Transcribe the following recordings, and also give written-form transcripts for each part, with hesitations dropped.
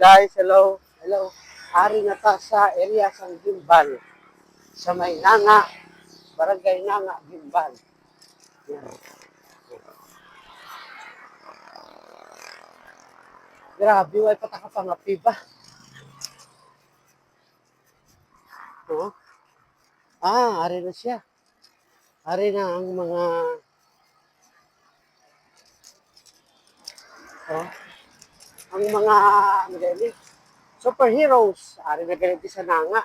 Guys, hello. Hello. Ari na ta sa area sang Gimbal. Sa may Nanga. Barangay Nanga, Gimbal. Yan. Grabe, way patakapangapi ba? Oh. Ari na siya. Ari na ang mga oh, ang mga ano superheroes. Ari na ganito sa Nanga.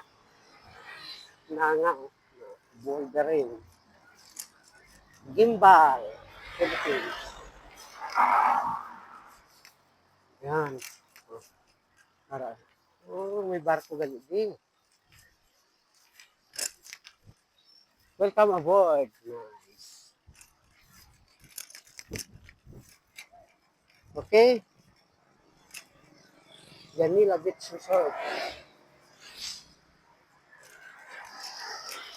Nanga. Wolverine. Gimbal. Philippines. Yan. Oh, para. Oh, may barko ganito. Welcome aboard. Nice. Okay. Janila Beach Resort.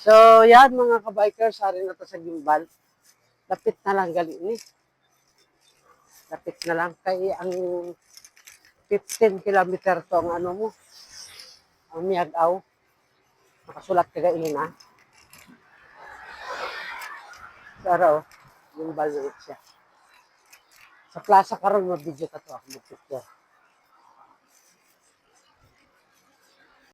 So, yan mga kabikers, hari na to sa Gimbal. Lapit na lang gali ni. Lapit na lang kay ang 15 kilometer to ang ano mo. Ang Miagaw. Nakasulat ka gaili na. Pero, Gimbal na siya. Sa plaza karon mo video ka to ako mag-picture.